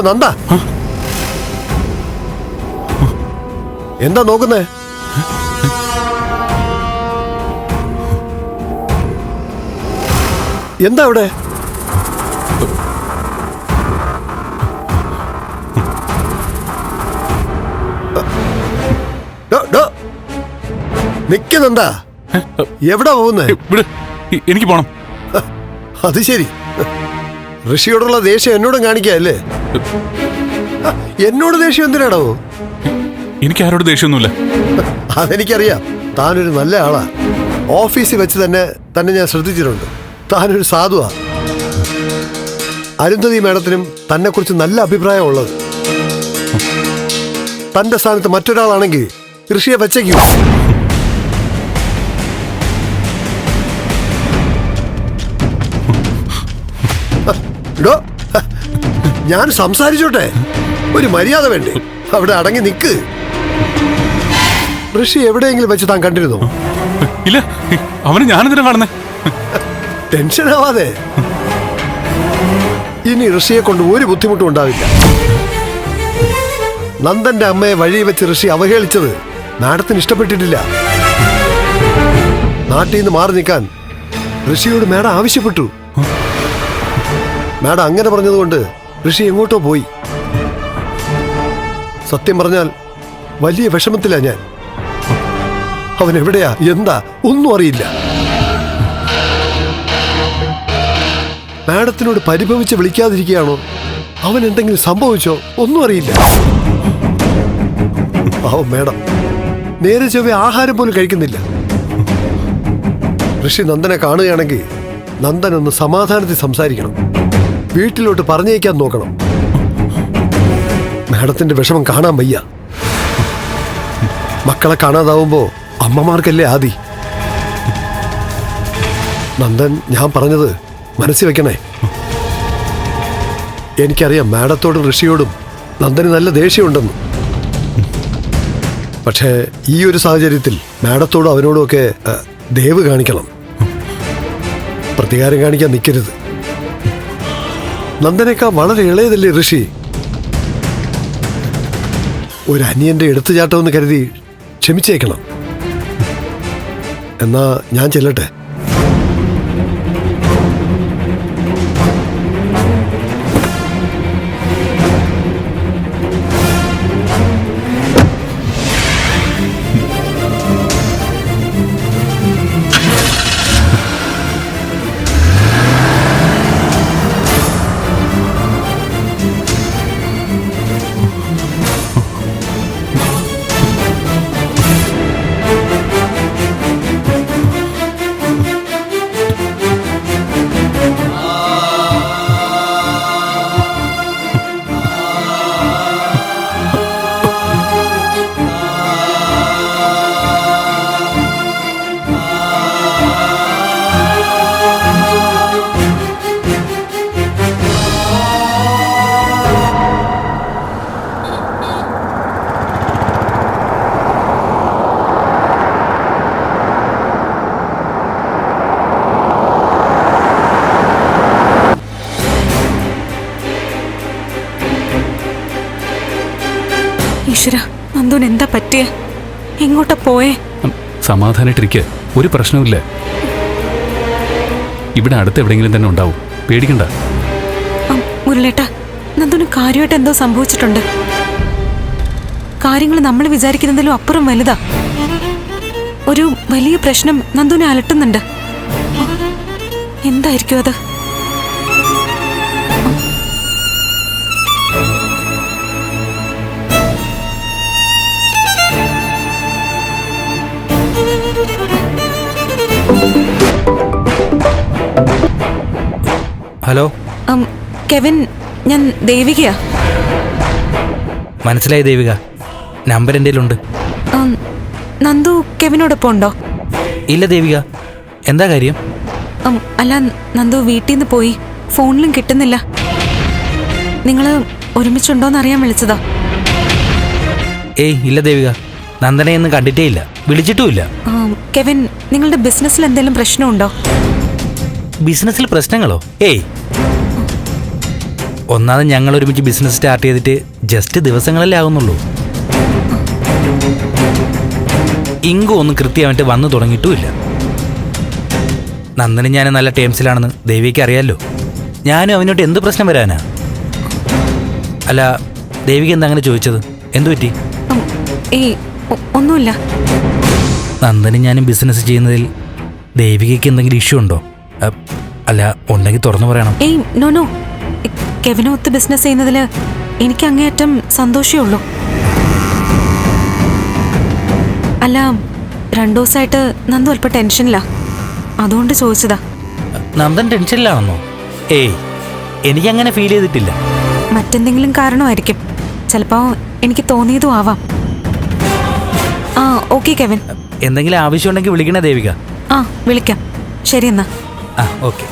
നന്ദ, എന്താ നോക്കുന്നേ? എന്താ ഇവിടെ? നിക്കെന്താ? എവിടാ പോകുന്നേ? എനിക്ക് പോണം. അത് ശരി, ഋഷിയോടുള്ള ദേഷ്യം എന്നോടും കാണിക്കല്ലേ? എന്നോട് ദേഷ്യം എന്തിനാടോ? എനിക്ക് ആരോട് ദേഷ്യമൊന്നുമില്ല. അതെനിക്കറിയാം, താനൊരു നല്ല ആളാ. ഓഫീസിൽ വെച്ച് തന്നെ ഞാൻ ശ്രദ്ധിച്ചിട്ടുണ്ട്. താനൊരു സാധുവാ. അരുന്ധതി മാഡത്തിനും തന്നെ കുറിച്ച് നല്ല അഭിപ്രായം ഉള്ളത്. തന്റെ സ്ഥാനത്ത് മറ്റൊരാളാണെങ്കിൽ ഋഷിയെ വെച്ചേക്കൂ. ഞാൻ സംസാരിച്ചോട്ടെ, ഒരു മര്യാദ വേണ്ടേ? അവിടെ അടങ്ങി നിക്ക്. ഋഷി എവിടെയെങ്കിലും വെച്ച് താൻ കണ്ടിരുന്നോ? ഇല്ല, അവന് ഞാനെന്തിനാ കാണുന്നേ? ടെൻഷൻ ആവാതെ. ഇനി ഋഷിയെ കൊണ്ട് ഒരു ബുദ്ധിമുട്ടും ഉണ്ടാവില്ല. നന്ദന്റെ അമ്മയെ വഴി വെച്ച് ഋഷി അവഹേളിച്ചത് മാഡത്തിന് ഇഷ്ടപ്പെട്ടിട്ടില്ല. നാട്ടിൽ നിന്ന് മാറി നിൽക്കാൻ ഋഷിയോട് മാഡം ആവശ്യപ്പെട്ടു. മാഡം അങ്ങനെ പറഞ്ഞതുകൊണ്ട് ഋഷി എങ്ങോട്ടോ പോയി. സത്യം പറഞ്ഞാൽ വലിയ വിഷമത്തിലാ ഞാൻ. അവൻ എവിടെയാ, എന്താ, ഒന്നും അറിയില്ല. മാഡത്തിനോട് പരിഭവിച്ച് വിളിക്കാതിരിക്കുകയാണോ? അവൻ എന്തെങ്കിലും സംഭവിച്ചോ? ഒന്നും അറിയില്ല. പാവം മാഡം നേരെ ചൊവ്വേ ആഹാരം പോലും കഴിക്കുന്നില്ല. ഋഷി നന്ദനെ കാണുകയാണെങ്കിൽ നന്ദൻ ഒന്ന് സമാധാനത്തിൽ സംസാരിക്കണം. വീട്ടിലോട്ട് പറഞ്ഞേക്കാൻ നോക്കണം. മാഡത്തിന്റെ വിഷമം കാണാൻ വയ്യ. മക്കളെ കാണാതാവുമ്പോ അമ്മമാർക്കല്ലേ ആദി. നന്ദൻ ഞാൻ പറഞ്ഞത് മനസ്സിൽ വെക്കണേ. എനിക്കറിയാം മാഡത്തോടും ഋഷിയോടും നന്ദന് നല്ല ദേഷ്യമുണ്ടെന്ന്. പക്ഷേ ഈ ഒരു സാഹചര്യത്തിൽ മാഡത്തോടും അവനോടും ഒക്കെ ദയവ് കാണിക്കണം. പ്രതികാരം കാണിക്കാൻ നിൽക്കരുത്. നന്ദനേക്കാൾ വളരെ ഇളയതല്ലേ ഋഷി? ഒരു അനിയന്റെ എടുത്തുചാട്ടമെന്ന് കരുതി ക്ഷമിച്ചേക്കണം. എന്നാ ഞാൻ ചെല്ലട്ടെ. ഈശ്വര, നന്ദുന് എന്താ പറ്റിയ? എങ്ങോട്ടാ പോയേ? സമാധാനായിട്ടിരിക്കുക, ഒരു പ്രശ്നവുമില്ല. ഇവിടെ അടുത്ത് എവിടെയെങ്കിലും തന്നെ ഉണ്ടാവും, പേടിക്കണ്ട. മുരളേട്ടാ, നന്ദുന് കാര്യമായിട്ട് എന്തോ സംഭവിച്ചിട്ടുണ്ട്. കാര്യങ്ങൾ നമ്മൾ വിചാരിക്കുന്നതിലും അപ്പുറം വലുതാ. ഒരു വലിയ പ്രശ്നം നന്ദുനെ അലട്ടുന്നുണ്ട്. എന്തായിരിക്കും അത്? ഹലോ കെവിൻ, ഞാൻ ദേവികയാ. മനസ്സിലായി ദേവിക, നമ്പർ എൻ്റെ കയ്യിലുണ്ട്. നന്ദു കെവിനോടൊപ്പം ഉണ്ടോ? ഇല്ല ദേവിക, എന്താ കാര്യം? അല്ല, നന്ദു വീട്ടിൽ നിന്ന് പോയി, ഫോണിലും കിട്ടുന്നില്ല. നിങ്ങൾ ഒരുമിച്ചുണ്ടോന്ന് അറിയാൻ വിളിച്ചതാ. ഏയ് ഇല്ല ദേവിക, നന്ദനെ ഒന്നും കണ്ടിട്ടേ ഇല്ല, വിളിച്ചിട്ടുമില്ല. കെവിൻ, നിങ്ങളുടെ ബിസിനസ്സിൽ എന്തെങ്കിലും പ്രശ്നമുണ്ടോ? ബിസിനസ്സിൽ പ്രശ്നങ്ങളോ? ഏയ് ഒന്നാമത് ഞങ്ങൾ ഒരുമിച്ച് ബിസിനസ് സ്റ്റാർട്ട് ചെയ്തിട്ട് ജസ്റ്റ് ദിവസങ്ങളല്ലേ ആകുന്നുള്ളൂ. ഇങ്കും ഒന്നും കൃത്യമായിട്ട് വന്നു തുടങ്ങിയിട്ടുമില്ല. നന്ദനും ഞാൻ നല്ല ടേംസിലാണെന്ന് ദേവിക്ക് അറിയാമല്ലോ. ഞാനും അവനോട്ട് എന്ത് പ്രശ്നം വരാനാ? അല്ല, ദേവിക എന്താ അങ്ങനെ ചോദിച്ചത്? എന്തു പറ്റി? ഒന്നുമില്ല. നന്ദനും ഞാനും ബിസിനസ് ചെയ്യുന്നതിൽ ദേവികയ്ക്ക് എന്തെങ്കിലും ഇഷ്യൂ ഉണ്ടോ? അല്ല, ഉണ്ടെങ്കിൽ തുറന്നു പറയണം. നോ കെവിനൊത്ത് ബിസിനസ് ചെയ്യുന്നതിൽ എനിക്ക് അങ്ങേയറ്റം സന്തോഷമേ ഉള്ളൂ. അല്ല, 2 ദിവസമായിട്ട് നന്ദു അല്പം ടെൻഷനില്ല, അതുകൊണ്ട് ചോദിച്ചതാ. നന്ദൻ ടെൻഷനിലാണെന്നോ? എനിക്കങ്ങനെ ഫീൽ ചെയ്തിട്ടില്ല. മറ്റെന്തെങ്കിലും കാരണമായിരിക്കും, ചിലപ്പോ എനിക്ക് തോന്നിയതും ആവാം. Okay Kevin. എന്തെങ്കിലും ആവശ്യമുണ്ടെങ്കിൽ വിളിക്കണേ ദേവിക. വിളിക്കാം. ശരി എന്നാ. ഓക്കെ.